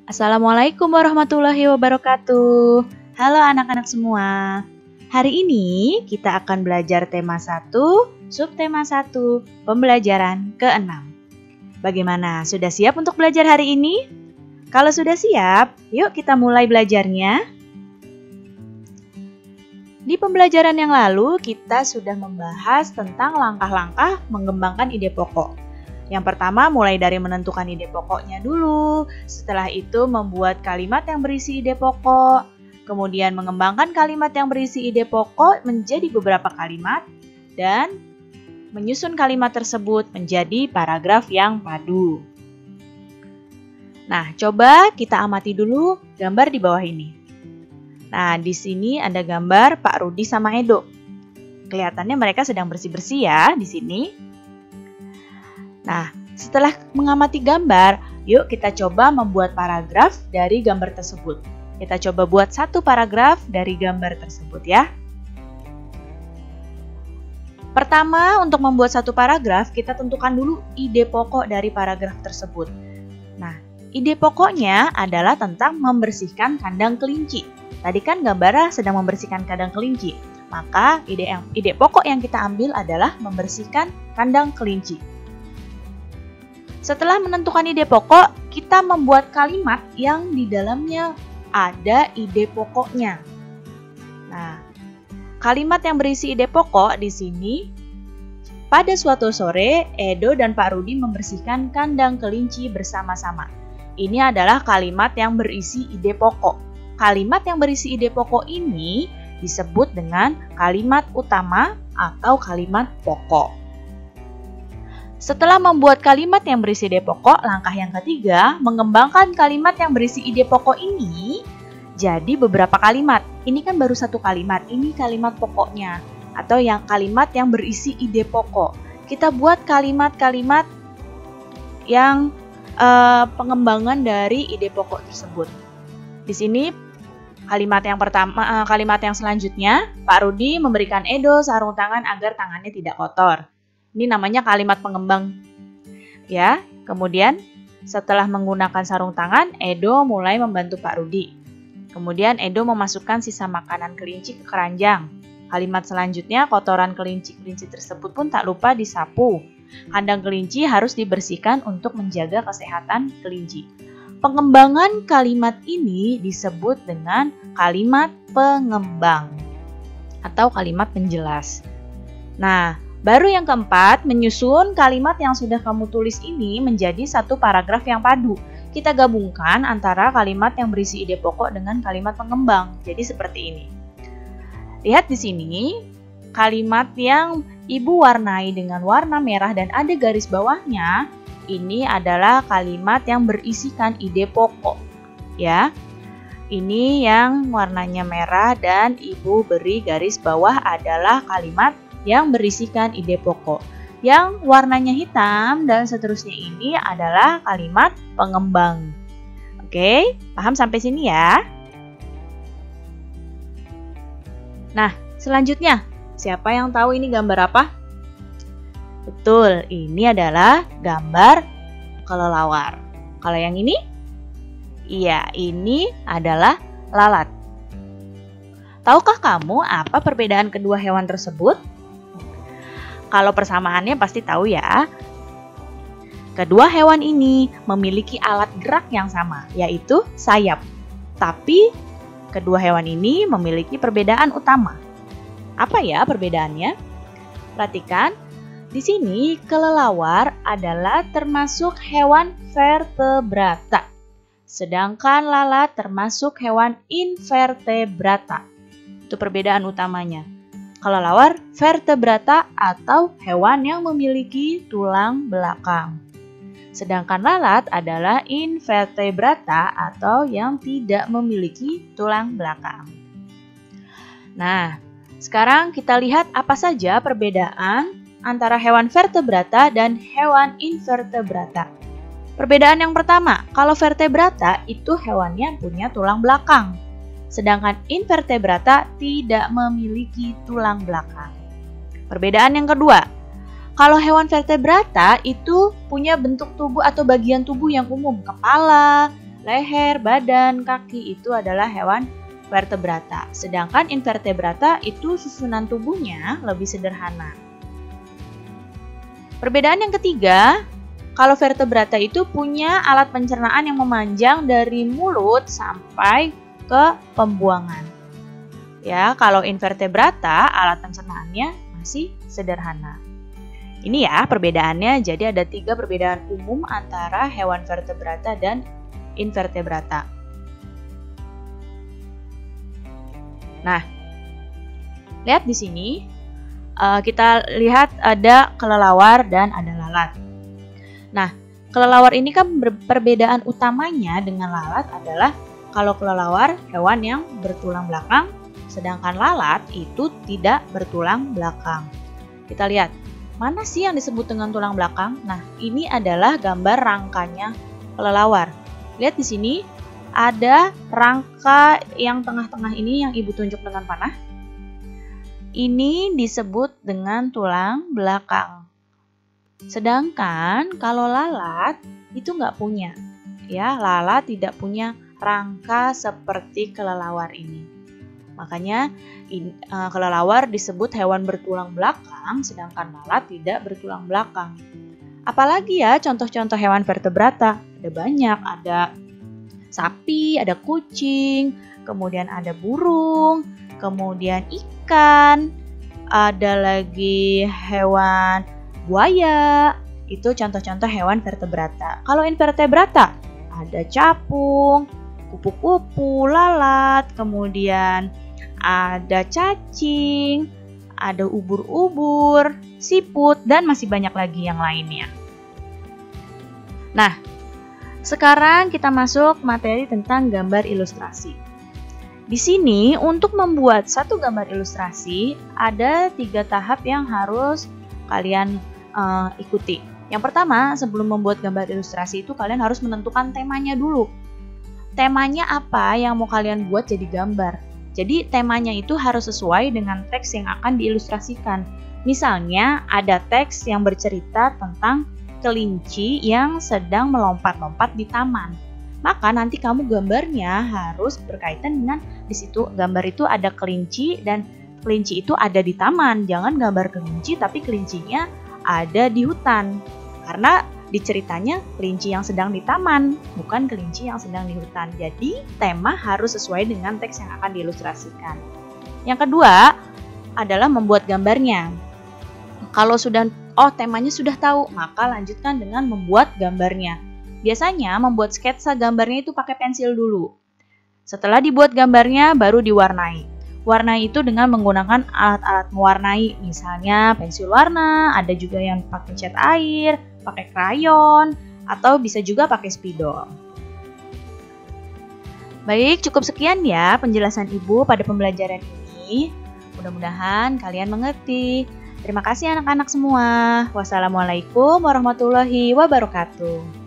Assalamualaikum warahmatullahi wabarakatuh. Halo anak-anak semua. Hari ini kita akan belajar tema 1, subtema 1, pembelajaran ke-6. Bagaimana? Sudah siap untuk belajar hari ini? Kalau sudah siap, yuk kita mulai belajarnya. Di pembelajaran yang lalu, kita sudah membahas tentang langkah-langkah mengembangkan ide pokok. Yang pertama, mulai dari menentukan ide pokoknya dulu. Setelah itu, membuat kalimat yang berisi ide pokok. Kemudian, mengembangkan kalimat yang berisi ide pokok menjadi beberapa kalimat. Dan menyusun kalimat tersebut menjadi paragraf yang padu. Nah, coba kita amati dulu gambar di bawah ini. Nah, di sini ada gambar Pak Rudi sama Edo. Kelihatannya mereka sedang bersih-bersih ya di sini. Nah, setelah mengamati gambar, yuk kita coba membuat paragraf dari gambar tersebut. Kita coba buat satu paragraf dari gambar tersebut ya. Pertama, untuk membuat satu paragraf, kita tentukan dulu ide pokok dari paragraf tersebut. Nah, ide pokoknya adalah tentang membersihkan kandang kelinci. Tadi kan gambarnya sedang membersihkan kandang kelinci. Maka ide pokok yang kita ambil adalah membersihkan kandang kelinci. Setelah menentukan ide pokok, kita membuat kalimat yang di dalamnya ada ide pokoknya. Nah, kalimat yang berisi ide pokok di sini, pada suatu sore, Edo dan Pak Rudi membersihkan kandang kelinci bersama-sama. Ini adalah kalimat yang berisi ide pokok. Kalimat yang berisi ide pokok ini disebut dengan kalimat utama atau kalimat pokok. Setelah membuat kalimat yang berisi ide pokok, langkah yang ketiga, mengembangkan kalimat yang berisi ide pokok ini jadi beberapa kalimat. Ini kan baru satu kalimat, ini kalimat pokoknya atau kalimat yang berisi ide pokok. Kita buat kalimat-kalimat yang pengembangan dari ide pokok tersebut. Di sini kalimat yang pertama, kalimat yang selanjutnya, Pak Rudi memberikan Edo sarung tangan agar tangannya tidak kotor. Ini namanya kalimat pengembang. Ya, kemudian setelah menggunakan sarung tangan, Edo mulai membantu Pak Rudi. Kemudian Edo memasukkan sisa makanan kelinci ke keranjang. Kalimat selanjutnya, kotoran kelinci-kelinci tersebut pun tak lupa disapu. Kandang kelinci harus dibersihkan untuk menjaga kesehatan kelinci. Pengembangan kalimat ini disebut dengan kalimat pengembang atau kalimat penjelas. Nah, baru yang keempat, menyusun kalimat yang sudah kamu tulis ini menjadi satu paragraf yang padu. Kita gabungkan antara kalimat yang berisi ide pokok dengan kalimat pengembang. Jadi seperti ini. Lihat di sini, kalimat yang Ibu warnai dengan warna merah dan ada garis bawahnya, ini adalah kalimat yang berisikan ide pokok. Ya. Ini yang warnanya merah dan Ibu beri garis bawah adalah kalimat yang berisikan ide pokok. Yang warnanya hitam dan seterusnya ini adalah kalimat pengembang. Oke, paham sampai sini ya? Nah, selanjutnya, siapa yang tahu ini gambar apa? Betul, ini adalah gambar kelelawar. Kalau yang ini? Iya, ini adalah lalat. Tahukah kamu apa perbedaan kedua hewan tersebut? Kalau persamaannya pasti tahu ya. Kedua hewan ini memiliki alat gerak yang sama, yaitu sayap. Tapi kedua hewan ini memiliki perbedaan utama. Apa ya perbedaannya? Perhatikan, di sini kelelawar adalah termasuk hewan vertebrata. Sedangkan lalat termasuk hewan invertebrata. Itu perbedaan utamanya. Kelelawar vertebrata atau hewan yang memiliki tulang belakang. Sedangkan lalat adalah invertebrata atau yang tidak memiliki tulang belakang. Nah, sekarang kita lihat apa saja perbedaan antara hewan vertebrata dan hewan invertebrata. Perbedaan yang pertama, kalau vertebrata itu hewannya punya tulang belakang. Sedangkan invertebrata tidak memiliki tulang belakang. Perbedaan yang kedua, kalau hewan vertebrata itu punya bentuk tubuh atau bagian tubuh yang umum, kepala, leher, badan, kaki itu adalah hewan vertebrata. Sedangkan invertebrata itu susunan tubuhnya lebih sederhana. Perbedaan yang ketiga, kalau vertebrata itu punya alat pencernaan yang memanjang dari mulut sampai ke pembuangan. Ya, kalau invertebrata alat pencernaannya masih sederhana. Ini ya perbedaannya, jadi ada 3 perbedaan umum antara hewan vertebrata dan invertebrata. Nah, lihat di sini, kita lihat ada kelelawar dan ada lalat. Nah, kelelawar ini kan perbedaan utamanya dengan lalat adalah kalau kelelawar hewan yang bertulang belakang, sedangkan lalat itu tidak bertulang belakang. Kita lihat, mana sih yang disebut dengan tulang belakang? Nah, ini adalah gambar rangkanya kelelawar. Lihat di sini, ada rangka yang tengah-tengah ini yang ibu tunjuk dengan panah. Ini disebut dengan tulang belakang. Sedangkan kalau lalat itu nggak punya. Ya, lalat tidak punya rangka seperti kelelawar ini. Makanya kelelawar disebut hewan bertulang belakang, sedangkan lalat tidak bertulang belakang. Apalagi ya contoh-contoh hewan vertebrata? Ada banyak, ada sapi, ada kucing, kemudian ada burung, kemudian ikan, ada lagi hewan buaya. Itu contoh-contoh hewan vertebrata. Kalau invertebrata, ada capung, kupu-kupu, lalat, kemudian ada cacing, ada ubur-ubur, siput, dan masih banyak lagi yang lainnya. Nah, sekarang kita masuk materi tentang gambar ilustrasi. Di sini, untuk membuat satu gambar ilustrasi, ada 3 tahap yang harus kalian ikuti. Yang pertama, sebelum membuat gambar ilustrasi itu kalian harus menentukan temanya dulu. Temanya apa yang mau kalian buat jadi gambar. Jadi temanya itu harus sesuai dengan teks yang akan diilustrasikan. Misalnya ada teks yang bercerita tentang kelinci yang sedang melompat-lompat di taman. Maka nanti kamu gambarnya harus berkaitan dengan di situ gambar itu ada kelinci dan kelinci itu ada di taman. Jangan gambar kelinci tapi kelincinya ada di hutan. Karena di ceritanya kelinci yang sedang di taman, bukan kelinci yang sedang di hutan. Jadi tema harus sesuai dengan teks yang akan diilustrasikan. Yang kedua adalah membuat gambarnya. Kalau temanya sudah tahu, maka lanjutkan dengan membuat gambarnya. Biasanya membuat sketsa gambarnya itu pakai pensil dulu. Setelah dibuat gambarnya baru diwarnai. Warnai itu dengan menggunakan alat-alat mewarnai, misalnya pensil warna, ada juga yang pakai cat air, pakai krayon, atau bisa juga pakai spidol. Baik, cukup sekian ya penjelasan Ibu pada pembelajaran ini. Mudah-mudahan kalian mengerti. Terima kasih anak-anak semua. Wassalamualaikum warahmatullahi wabarakatuh.